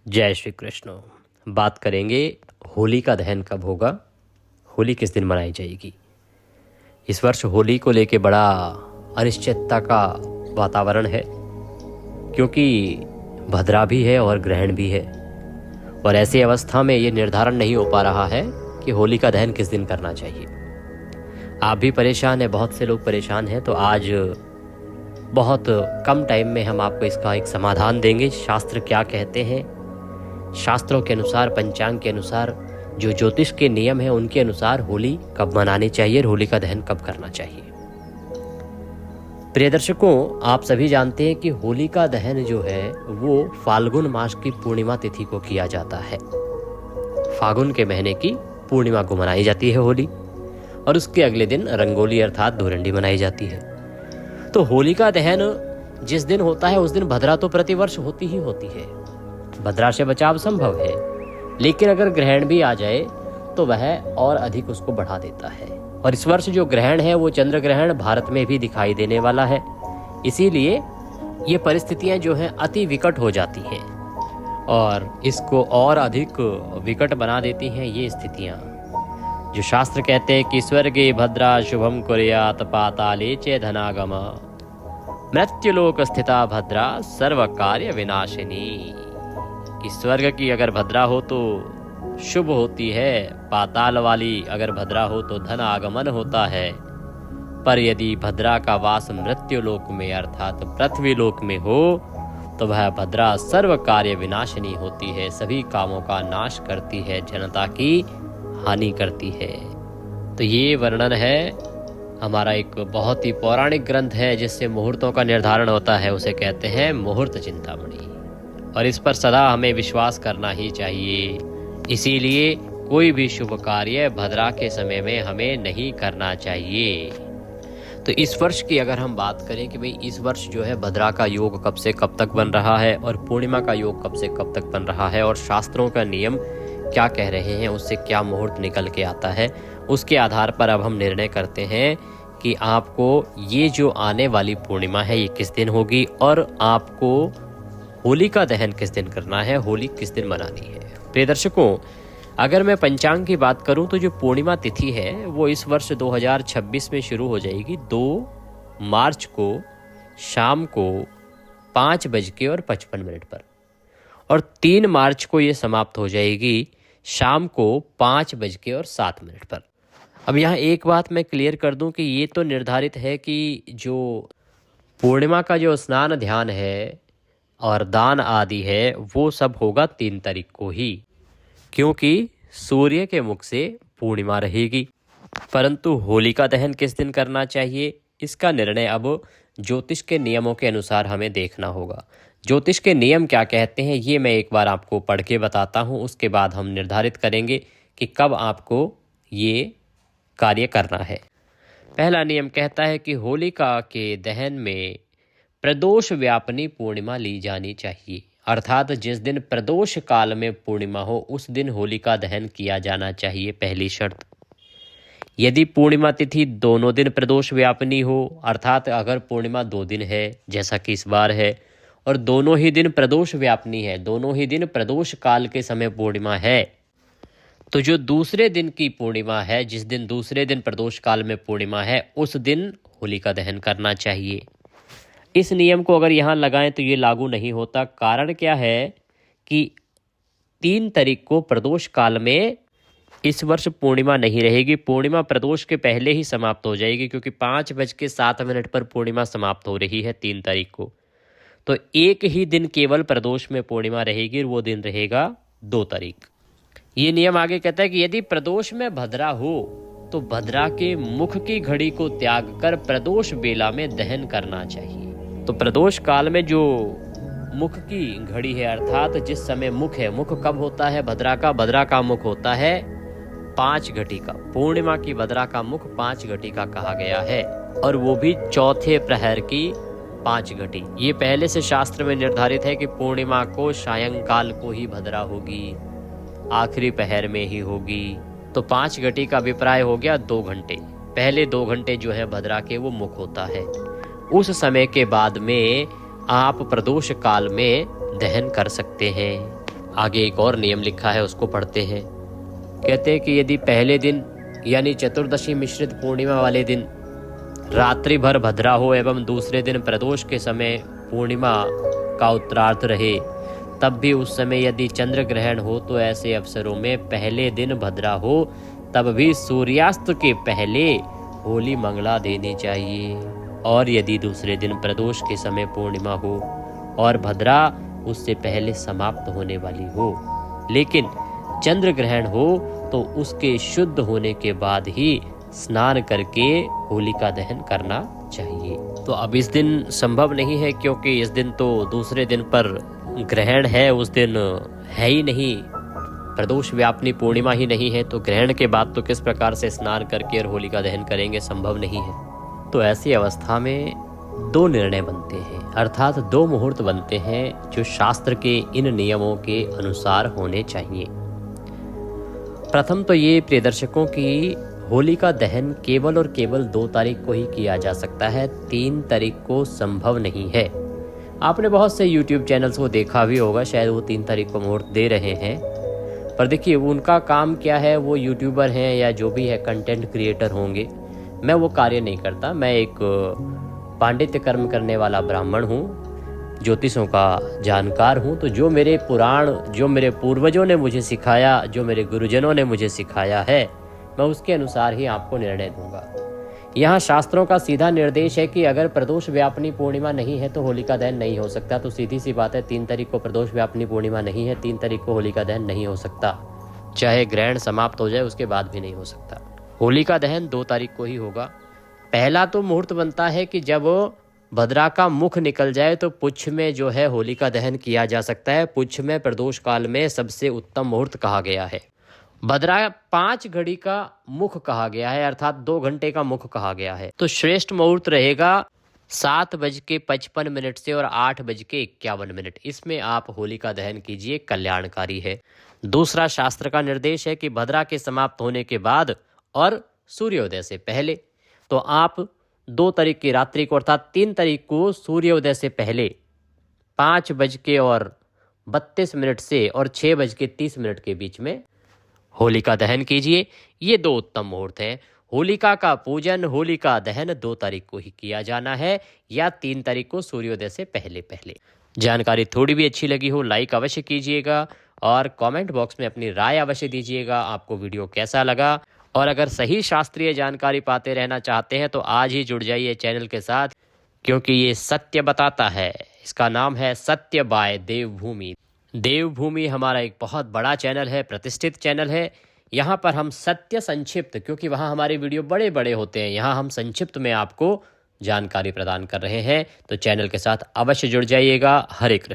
जय श्री कृष्ण। बात करेंगे होली का दहन कब होगा, होली किस दिन मनाई जाएगी। इस वर्ष होली को लेके बड़ा अनिश्चितता का वातावरण है, क्योंकि भद्रा भी है और ग्रहण भी है, और ऐसी अवस्था में ये निर्धारण नहीं हो पा रहा है कि होली का दहन किस दिन करना चाहिए। आप भी परेशान हैं, बहुत से लोग परेशान हैं, तो आज बहुत कम टाइम में हम आपको इसका एक समाधान देंगे। शास्त्र क्या कहते हैं, शास्त्रों के अनुसार, पंचांग के अनुसार, जो ज्योतिष के नियम हैं उनके अनुसार होली कब मनानी चाहिए और होली का दहन कब करना चाहिए। प्रिय दर्शकों, आप सभी जानते हैं कि होली का दहन जो है वो फाल्गुन मास की पूर्णिमा तिथि को किया जाता है। फागुन के महीने की पूर्णिमा को मनाई जाती है होली, और उसके अगले दिन रंगोली अर्थात धुरंडी मनाई जाती है। तो होली का दहन जिस दिन होता है उस दिन भद्रा तो प्रतिवर्ष होती ही होती है, भद्रा से बचाव संभव है, लेकिन अगर ग्रहण भी आ जाए तो वह और अधिक उसको बढ़ा देता है। और इस वर्ष जो ग्रहण है वो चंद्र ग्रहण भारत में भी दिखाई देने वाला है, इसीलिए ये परिस्थितियां जो हैं अति विकट हो जाती हैं और इसको और अधिक विकट बना देती हैं ये स्थितियां। जो शास्त्र कहते हैं कि स्वर्गे भद्रा शुभम कुर्यात पाताले च धनागमा, मृत्युलोक स्थिता भद्रा सर्व कार्य विनाशिनी। कि स्वर्ग की अगर भद्रा हो तो शुभ होती है, पाताल वाली अगर भद्रा हो तो धन आगमन होता है, पर यदि भद्रा का वास मृत्युलोक में अर्थात पृथ्वी लोक में हो तो वह भद्रा सर्व कार्य विनाशिनी होती है, सभी कामों का नाश करती है, जनता की हानि करती है। तो ये वर्णन है हमारा एक बहुत ही पौराणिक ग्रंथ है जिससे मुहूर्तों का निर्धारण होता है, उसे कहते हैं मुहूर्त चिंतामणि, और इस पर सदा हमें विश्वास करना ही चाहिए। इसीलिए कोई भी शुभ कार्य भद्रा के समय में हमें नहीं करना चाहिए। तो इस वर्ष की अगर हम बात करें कि भाई इस वर्ष जो है भद्रा का योग कब से कब तक बन रहा है और पूर्णिमा का योग कब से कब तक बन रहा है और शास्त्रों का नियम क्या कह रहे हैं, उससे क्या मुहूर्त निकल के आता है, उसके आधार पर अब हम निर्णय करते हैं कि आपको ये जो आने वाली पूर्णिमा है ये किस दिन होगी और आपको होली का दहन किस दिन करना है, होली किस दिन मनानी है। प्रिय दर्शकों, अगर मैं पंचांग की बात करूं तो जो पूर्णिमा तिथि है वो इस वर्ष 2026 में शुरू हो जाएगी 2 मार्च को शाम को 5:55 पर, और 3 मार्च को ये समाप्त हो जाएगी शाम को 5:07 पर। अब यहाँ एक बात मैं क्लियर कर दूं कि ये तो निर्धारित है कि जो पूर्णिमा का जो स्नान ध्यान है और दान आदि है वो सब होगा 3 तारीख को ही, क्योंकि सूर्य के मुख से पूर्णिमा रहेगी। परंतु होली का दहन किस दिन करना चाहिए इसका निर्णय अब ज्योतिष के नियमों के अनुसार हमें देखना होगा। ज्योतिष के नियम क्या कहते हैं ये मैं एक बार आपको पढ़ के बताता हूँ, उसके बाद हम निर्धारित करेंगे कि कब आपको ये कार्य करना है। पहला नियम कहता है कि होलिका के दहन में प्रदोष व्यापनी पूर्णिमा ली जानी चाहिए, अर्थात जिस दिन प्रदोष काल में पूर्णिमा हो उस दिन होलिका दहन किया जाना चाहिए, पहली शर्त। यदि पूर्णिमा तिथि दोनों दिन प्रदोष व्यापनी हो, अर्थात अगर पूर्णिमा 2 दिन है जैसा कि इस बार है और दोनों ही दिन प्रदोष व्यापनी है, दोनों ही दिन प्रदोष काल के समय पूर्णिमा है, तो जो दूसरे दिन की पूर्णिमा है, जिस दिन दूसरे दिन प्रदोष काल में पूर्णिमा है, उस दिन होलिका दहन करना चाहिए। इस नियम को अगर यहाँ लगाएं तो ये लागू नहीं होता। कारण क्या है कि 3 तारीख को प्रदोष काल में इस वर्ष पूर्णिमा नहीं रहेगी, पूर्णिमा प्रदोष के पहले ही समाप्त हो जाएगी, क्योंकि 5:07 पर पूर्णिमा समाप्त हो रही है 3 तारीख को। तो एक ही दिन केवल प्रदोष में पूर्णिमा रहेगी, वो दिन रहेगा 2 तारीख। ये नियम आगे कहता है कि यदि प्रदोष में भद्रा हो तो भद्रा के मुख की घड़ी को त्याग कर प्रदोष बेला में दहन करना चाहिए। तो प्रदोष काल में जो मुख की घड़ी है, अर्थात जिस समय मुख है, मुख कब होता है भद्रा का? भद्रा का मुख होता है 5 घटिका। पूर्णिमा की भद्रा का मुख 5 घटिका कहा गया है, और वो भी चौथे प्रहर की 5 घटी। ये पहले से शास्त्र में निर्धारित है कि पूर्णिमा को सायंकाल को ही भद्रा होगी, आखिरी पहर में ही होगी। तो 5 घटी का अभिप्राय हो गया 2 घंटे। पहले 2 घंटे जो है भद्रा के वो मुख होता है, उस समय के बाद में आप प्रदोष काल में दहन कर सकते हैं। आगे एक और नियम लिखा है, उसको पढ़ते हैं। कहते हैं कि यदि पहले दिन यानी चतुर्दशी मिश्रित पूर्णिमा वाले दिन रात्रि भर भद्रा हो एवं दूसरे दिन प्रदोष के समय पूर्णिमा का उत्तरार्ध रहे, तब भी उस समय यदि चंद्र ग्रहण हो तो ऐसे अवसरों में पहले दिन भद्रा हो तब भी सूर्यास्त के पहले होली मंगला देनी चाहिए, और यदि दूसरे दिन प्रदोष के समय पूर्णिमा हो और भद्रा उससे पहले समाप्त होने वाली हो, लेकिन चंद्र ग्रहण हो तो उसके शुद्ध होने के बाद ही स्नान करके होलिका दहन करना चाहिए। तो अब इस दिन संभव नहीं है, क्योंकि इस दिन तो दूसरे दिन पर ग्रहण है, उस दिन है ही नहीं, प्रदोष व्यापनी पूर्णिमा ही नहीं है, तो ग्रहण के बाद तो किस प्रकार से स्नान करके और होलिका दहन करेंगे, संभव नहीं है। तो ऐसी अवस्था में दो निर्णय बनते हैं, अर्थात दो मुहूर्त बनते हैं जो शास्त्र के इन नियमों के अनुसार होने चाहिए। प्रथम तो ये प्रिय दर्शकों की होलिका दहन केवल और केवल 2 तारीख को ही किया जा सकता है, 3 तारीख को संभव नहीं है। आपने बहुत से YouTube चैनल्स को देखा भी होगा, शायद वो 3 तारीख को मुहूर्त दे रहे हैं, पर देखिए उनका काम क्या है, वो यूट्यूबर हैं या जो भी है कंटेंट क्रिएटर होंगे, मैं वो कार्य नहीं करता। मैं एक पांडित्य कर्म करने वाला ब्राह्मण हूँ, ज्योतिषों का जानकार हूँ। तो जो मेरे पुराण, जो मेरे पूर्वजों ने मुझे सिखाया, जो मेरे गुरुजनों ने मुझे सिखाया है, मैं उसके अनुसार ही आपको निर्णय दूंगा। यहाँ शास्त्रों का सीधा निर्देश है कि अगर प्रदोष व्यापनी पूर्णिमा नहीं है तो होलिका दहन नहीं हो सकता। तो सीधी सी बात है, 3 तारीख को प्रदोष व्यापनी पूर्णिमा नहीं है, 3 तारीख को होलिका दहन नहीं हो सकता, चाहे ग्रहण समाप्त हो जाए उसके बाद भी नहीं हो सकता। होलिका दहन 2 तारीख को ही होगा। पहला तो मुहूर्त बनता है कि जब भद्रा का मुख निकल जाए तो पुच्छ में जो है होलिका दहन किया जा सकता है। पुच्छ में प्रदोष काल में सबसे उत्तम मुहूर्त कहा गया है। भद्रा 5 घड़ी का मुख कहा गया है, अर्थात 2 घंटे का मुख कहा गया है। तो श्रेष्ठ मुहूर्त रहेगा 7:55 से और 8:51। इसमें आप होलिका दहन कीजिए, कल्याणकारी है। दूसरा शास्त्र का निर्देश है कि भद्रा के समाप्त होने के बाद और सूर्योदय से पहले। तो आप 2 तारीख की रात्रि को अर्थात 3 तारीख को सूर्योदय से पहले 5:32 से और 6:30 के बीच में होलिका दहन कीजिए। ये 2 उत्तम मुहूर्त हैं। होलिका का पूजन, होलिका दहन 2 तारीख को ही किया जाना है या 3 तारीख को सूर्योदय से पहले पहले। जानकारी थोड़ी भी अच्छी लगी हो लाइक अवश्य कीजिएगा और कमेंट बॉक्स में अपनी राय अवश्य दीजिएगा। आपको वीडियो कैसा लगा, और अगर सही शास्त्रीय जानकारी पाते रहना चाहते हैं तो आज ही जुड़ जाइए चैनल के साथ, क्योंकि ये सत्य बताता है। इसका नाम है सत्य बाय देवभूमि। देवभूमि हमारा एक बहुत बड़ा चैनल है, प्रतिष्ठित चैनल है। यहाँ पर हम सत्य संक्षिप्त, क्योंकि वहाँ हमारे वीडियो बड़े बड़े होते हैं, यहाँ हम संक्षिप्त में आपको जानकारी प्रदान कर रहे हैं। तो चैनल के साथ अवश्य जुड़ जाइएगा। हरे कृष्ण।